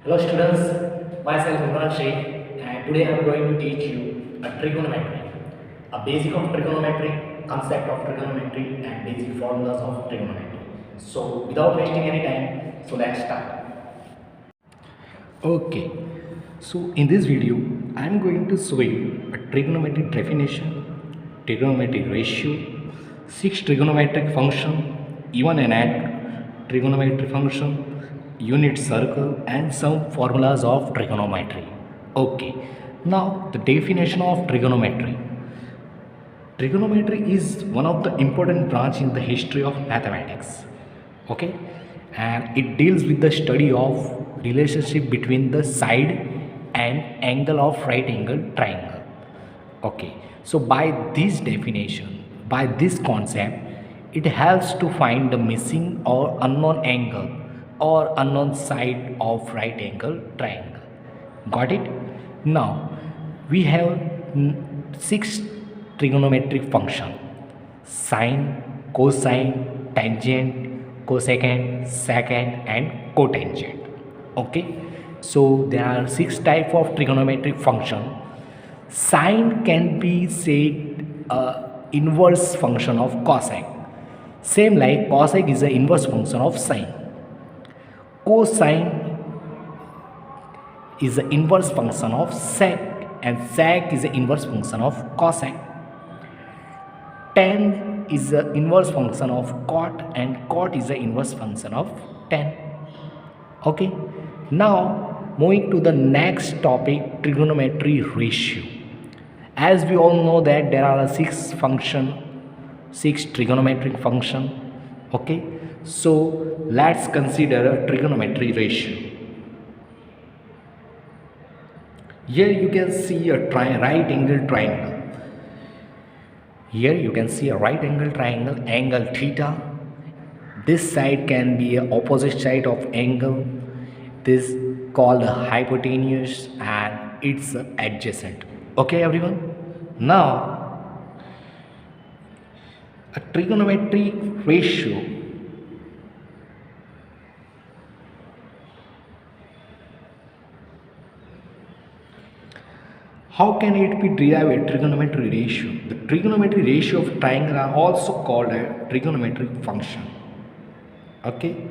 Hello students, myself Imran Sheikh and today I am going to teach you a trigonometry, a basic of trigonometry, concept of trigonometry and basic formulas of trigonometry. So without wasting any time, so let's start. Okay, so in this video I am going to show you a trigonometric definition, trigonometric ratio, 6 trigonometric function, even and odd trigonometric function, unit circle and some formulas of trigonometry. Okay, now the definition of trigonometry. Trigonometry is one of the important branch in the history of mathematics. Okay, and it deals with the study of relationship between the side and angle of right angle triangle. Okay, so by this definition, by this concept, it helps to find the missing or unknown angle or unknown side of right angle triangle. Got it? Now we have six trigonometric function: sine, cosine, tangent, cosecant, secant, and cotangent. Okay, so there are six type of trigonometric function. Sine can be said inverse function of cosec. Same like cosec is the inverse function of sine. Cosine is the inverse function of sec and sec is the inverse function of cosec. Tan is the inverse function of cot and cot is the inverse function of tan. Okay, now moving to the next topic, trigonometry ratio. As we all know that there are six trigonometric function. Okay, so let's consider a trigonometry ratio. Here you can see a right angle triangle. Here you can see a right angle triangle, angle theta. This side can be a opposite side of angle. This called a hypotenuse and it's adjacent. Okay everyone. Now a trigonometry ratio how can it be derived trigonometry ratio? The trigonometry ratio of triangle are also called a trigonometric function. Okay.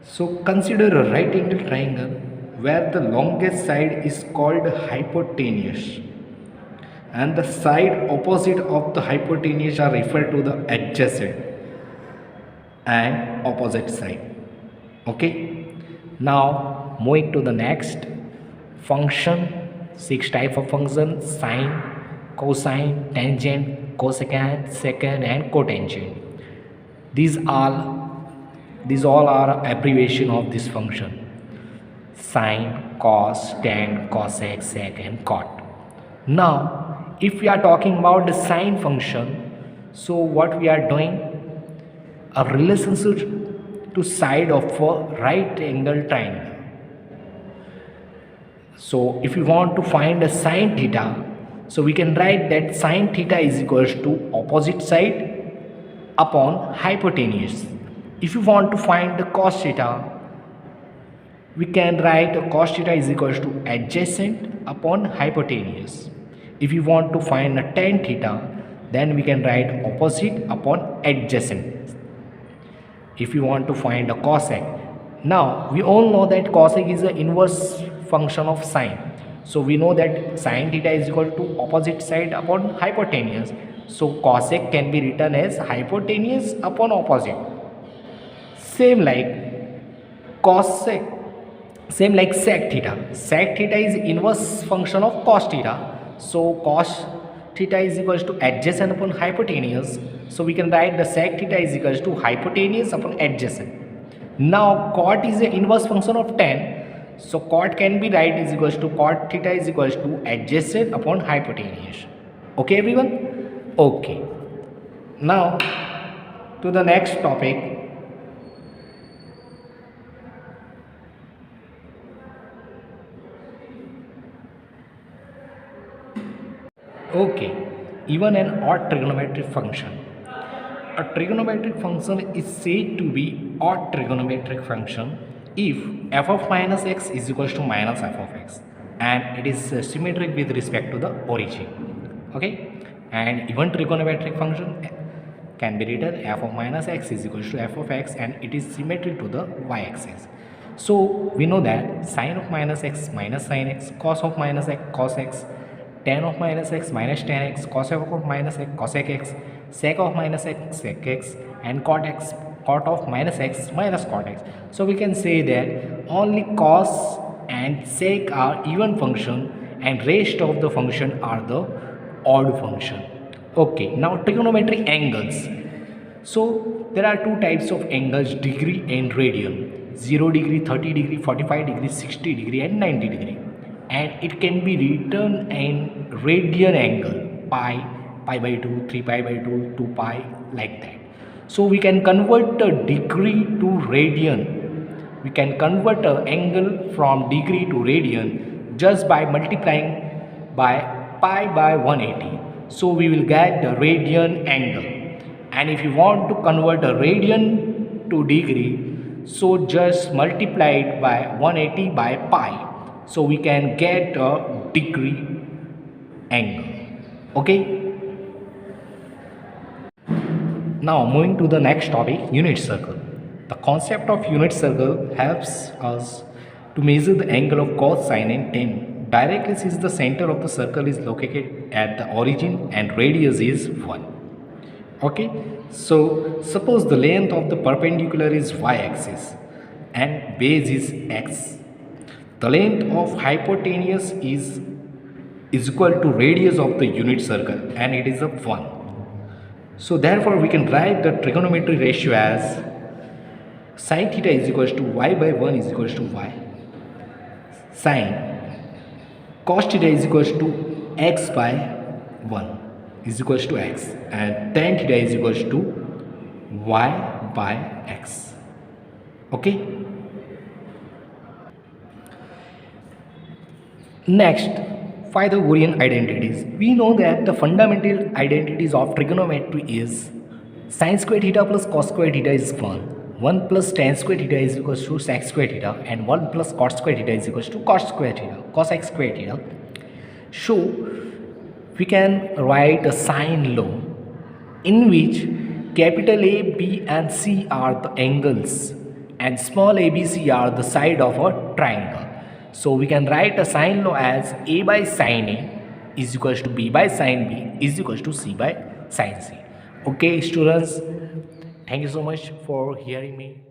So consider a right angle triangle where the longest side is called hypotenuse and the side opposite of the hypotenuse are referred to the adjacent and opposite side. Okay. Now moving to the next function, six type of function: sine, cosine, tangent, cosecant, secant and cotangent. These all are abbreviation of this function: sine, cos, tan, cosec, sec and cot. Now if we are talking about the sine function, so what we are doing, a relationship to side of a right angle triangle. So if you want to find a sine theta, so we can write that sine theta is equals to opposite side upon hypotenuse. If you want to find the cos theta, we can write cos theta is equals to adjacent upon hypotenuse. If you want to find a tan theta, then we can write opposite upon adjacent. If you want to find a cosec, now we all know that cosec is the inverse function of sine. So we know that sine theta is equal to opposite side upon hypotenuse. So cosec can be written as hypotenuse upon opposite. Same like cosec, same like sec theta. Sec theta is inverse function of cos theta. So cos theta is equals to adjacent upon hypotenuse. So we can write the sec theta is equals to hypotenuse upon adjacent. Now cot is the inverse function of tan. So cot can be write is equals to cot theta is equals to adjacent upon hypotenuse. Okay everyone? Okay. Now to the next topic. Okay, even an odd trigonometric function. A trigonometric function is said to be odd trigonometric function if f of minus x is equals to minus f of x and it is symmetric with respect to the origin. Okay, and even trigonometric function can be written f of minus x is equals to f of x and it is symmetric to the y-axis. So we know that sine of minus x minus sine x, cos of minus x cos x, tan of minus x minus tan x, cosec of minus x cosec x, sec of minus x sec x, and cot of minus x minus cot x. So we can say that only cos and sec are even function and rest of the function are the odd function. Okay, now trigonometric angles. So there are two types of angles, degree and radian. 0 degree, 30 degree, 45 degree, 60 degree and 90 degree. And it can be written in radian angle, pi, pi by 2, 3 pi by 2, 2 pi, like that. So we can convert the degree to radian. We can convert the angle from degree to radian just by multiplying by pi by 180. So we will get the radian angle. And if you want to convert a radian to degree, so just multiply it by 180 by pi. So we can get a degree angle. Okay. Now moving to the next topic, unit circle. The concept of unit circle helps us to measure the angle of cos, sine and tan directly since the center of the circle is located at the origin and radius is 1. Okay, so suppose the length of the perpendicular is y-axis and base is x. The length of hypotenuse is equal to radius of the unit circle and it is a 1. So therefore we can write the trigonometry ratio as sin theta is equals to y by 1 is equals to y, sin cos theta is equals to x by 1 is equals to x, and tan theta is equals to y by x. Okay. Next, Pythagorean identities. We know that the fundamental identities of trigonometry is sin square theta plus cos square theta is 1 plus tan square theta is equals to sec square theta, and 1 plus cot square theta is equals to cos square theta, cosec square theta. So we can write a sine law in which capital A, B and C are the angles and small a, b, c are the side of a triangle. So we can write a sine law as A by sine A is equals to B by sine B is equals to C by sine C. Okay students, thank you so much for hearing me.